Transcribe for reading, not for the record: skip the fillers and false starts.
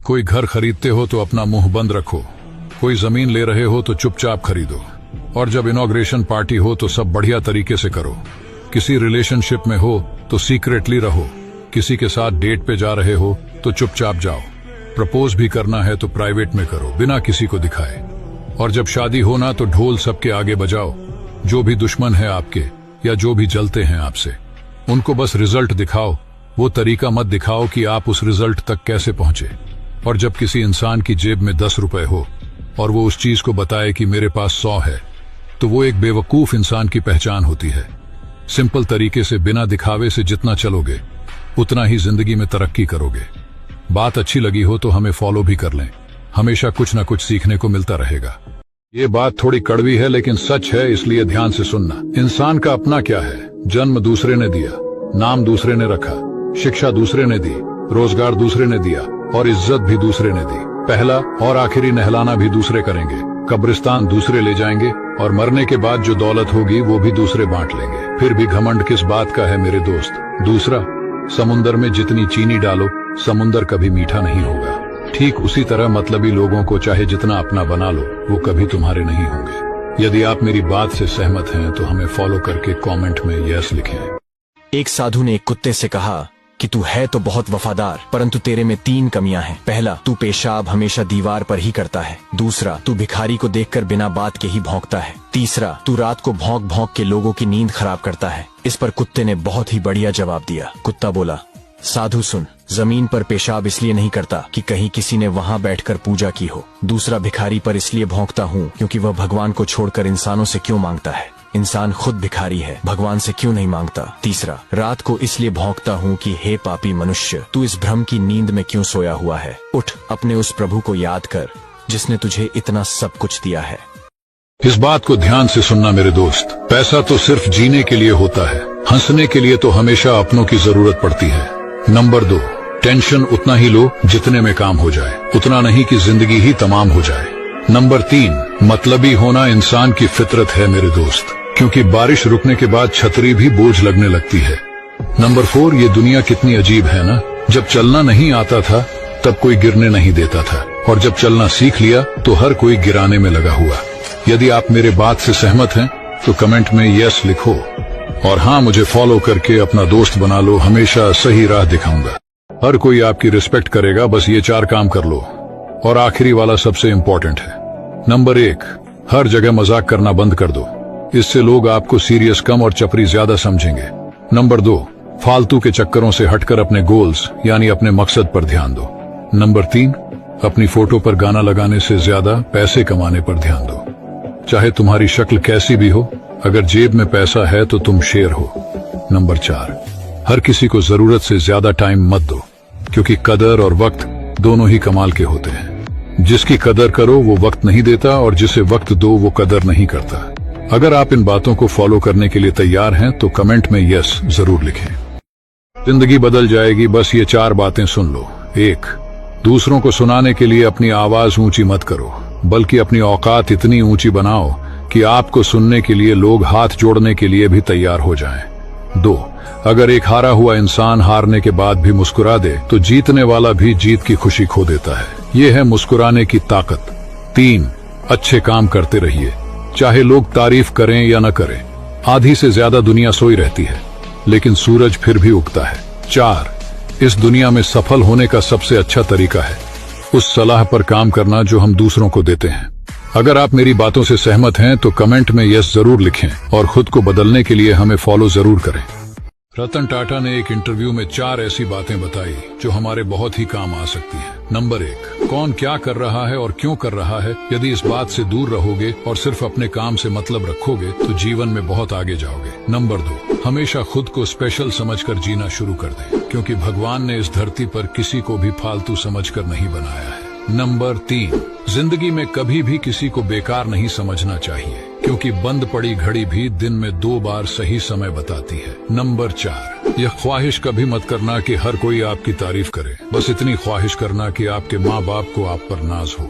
कोई घर खरीदते हो तो अपना मुंह बंद रखो, कोई जमीन ले रहे हो तो चुपचाप खरीदो, और जब इनॉग्रेशन पार्टी हो तो सब बढ़िया तरीके से करो। किसी रिलेशनशिप में हो तो सीक्रेटली रहो, किसी के साथ डेट पे जा रहे हो तो चुपचाप जाओ, प्रपोज भी करना है तो प्राइवेट में करो बिना किसी को दिखाए, और जब शादी हो ना तो ढोल सबके आगे बजाओ। जो भी दुश्मन है आपके या जो भी जलते हैं आपसे, उनको बस रिजल्ट दिखाओ, वो तरीका मत दिखाओ कि आप उस रिजल्ट तक कैसे पहुंचे। और जब किसी इंसान की जेब में 10 रुपए हो और वो उस चीज को बताए कि मेरे पास 100 है, तो वो एक बेवकूफ इंसान की पहचान होती है। सिंपल तरीके से बिना दिखावे से जितना चलोगे उतना ही जिंदगी में तरक्की करोगे। बात अच्छी लगी हो तो हमें फॉलो भी कर लें, हमेशा कुछ ना कुछ सीखने को मिलता रहेगा। ये बात थोड़ी कड़वी है लेकिन सच है, इसलिए ध्यान से सुनना। इंसान का अपना क्या है? जन्म दूसरे ने दिया, नाम दूसरे ने रखा, शिक्षा दूसरे ने दी, रोजगार दूसरे ने दिया और इज्जत भी दूसरे ने दी। पहला और आखिरी नहलाना भी दूसरे करेंगे, कब्रिस्तान दूसरे ले जाएंगे और मरने के बाद जो दौलत होगी वो भी दूसरे बांट लेंगे। फिर भी घमंड किस बात का है मेरे दोस्त? दूसरा, समुंदर में जितनी चीनी डालो समुंदर कभी मीठा नहीं होगा। ठीक उसी तरह मतलबी लोगों को चाहे जितना अपना बना लो वो कभी तुम्हारे नहीं होंगे। यदि आप मेरी बात से सहमत हैं तो हमें फॉलो करके कमेंट में यस लिखें। एक साधु ने एक कुत्ते से कहा कि तू है तो बहुत वफादार, परंतु तेरे में 3 कमियां हैं। पहला, तू पेशाब हमेशा दीवार पर ही करता है। दूसरा, तू भिखारी को देखकर बिना बात के ही भौंकता है। तीसरा, तू रात को भौंक भौंक के लोगों की नींद खराब करता है। इस पर कुत्ते ने बहुत ही बढ़िया जवाब दिया। कुत्ता बोला, साधु सुन, जमीन पर पेशाब इसलिए नहीं करता कि कहीं किसी ने वहां बैठकर पूजा की हो। दूसरा, भिखारी पर इसलिए भौंकता हूँ क्योंकि वह भगवान को छोड़कर इंसानों से क्यों मांगता है। इंसान खुद भिखारी है, भगवान से क्यों नहीं मांगता। तीसरा, रात को इसलिए भौंकता हूँ कि हे पापी मनुष्य, तू इस भ्रम की नींद में क्यों सोया हुआ है। उठ, अपने उस प्रभु को याद कर जिसने तुझे इतना सब कुछ दिया है। इस बात को ध्यान से सुनना मेरे दोस्त। पैसा तो सिर्फ जीने के लिए होता है, हंसने के लिए तो हमेशा अपनों की जरूरत पड़ती है। नंबर 2, टेंशन उतना ही लो जितने में काम हो जाए, उतना नहीं कि जिंदगी ही तमाम हो जाए। नंबर 3, मतलबी होना इंसान की फितरत है मेरे दोस्त, क्योंकि बारिश रुकने के बाद छतरी भी बोझ लगने लगती है। नंबर 4, ये दुनिया कितनी अजीब है ना। जब चलना नहीं आता था तब कोई गिरने नहीं देता था, और जब चलना सीख लिया तो हर कोई गिराने में लगा हुआ। यदि आप मेरे बात से सहमत हैं तो कमेंट में यस लिखो, और हाँ, मुझे फॉलो करके अपना दोस्त बना लो, हमेशा सही राह दिखाऊंगा। हर कोई आपकी रिस्पेक्ट करेगा, बस ये 4 काम कर लो। और आखिरी वाला सबसे इम्पोर्टेंट है। नंबर 1, हर जगह मजाक करना बंद कर दो, इससे लोग आपको सीरियस कम और चपरी ज्यादा समझेंगे। नंबर 2, फालतू के चक्करों से हटकर अपने गोल्स यानी अपने मकसद पर ध्यान दो। नंबर 3, अपनी फोटो पर गाना लगाने से ज्यादा पैसे कमाने पर ध्यान दो। चाहे तुम्हारी शक्ल कैसी भी हो, अगर जेब में पैसा है तो तुम शेर हो। नंबर 4, हर किसी को जरूरत से ज्यादा टाइम मत दो, क्योंकि कदर और वक्त दोनों ही कमाल के होते हैं। जिसकी कदर करो वो वक्त नहीं देता, और जिसे वक्त दो वो कदर नहीं करता। अगर आप इन बातों को फॉलो करने के लिए तैयार हैं तो कमेंट में यस जरूर लिखें। जिंदगी बदल जाएगी, बस ये 4 बातें सुन लो। 1, दूसरों को सुनाने के लिए अपनी आवाज ऊंची मत करो, बल्कि अपनी औकात इतनी ऊंची बनाओ कि आपको सुनने के लिए लोग हाथ जोड़ने के लिए भी तैयार हो जाएं। 2, अगर एक हारा हुआ इंसान हारने के बाद भी मुस्कुरा दे तो जीतने वाला भी जीत की खुशी खो देता है। ये है मुस्कुराने की ताकत। 3, अच्छे काम करते रहिए, चाहे लोग तारीफ करें या न करें। आधी से ज्यादा दुनिया सोई रहती है, लेकिन सूरज फिर भी उगता है। 4, इस दुनिया में सफल होने का सबसे अच्छा तरीका है उस सलाह पर काम करना जो हम दूसरों को देते हैं। अगर आप मेरी बातों से सहमत हैं तो कमेंट में यस जरूर लिखें, और खुद को बदलने के लिए हमें फॉलो जरूर करें। रतन टाटा ने एक इंटरव्यू में 4 ऐसी बातें बताई जो हमारे बहुत ही काम आ सकती हैं। नंबर 1, कौन क्या कर रहा है और क्यों कर रहा है। यदि इस बात से दूर रहोगे और सिर्फ अपने काम से मतलब रखोगे तो जीवन में बहुत आगे जाओगे। नंबर 2, हमेशा खुद को स्पेशल समझकर जीना शुरू कर दें, क्योंकि भगवान ने इस धरती पर किसी को भी फालतू समझकर नहीं बनाया है। नंबर 3, जिंदगी में कभी भी किसी को बेकार नहीं समझना चाहिए, क्योंकि बंद पड़ी घड़ी भी दिन में 2 बार सही समय बताती है। नंबर 4, यह ख्वाहिश कभी मत करना कि हर कोई आपकी तारीफ करे, बस इतनी ख्वाहिश करना कि आपके माँ बाप को आप पर नाज हो।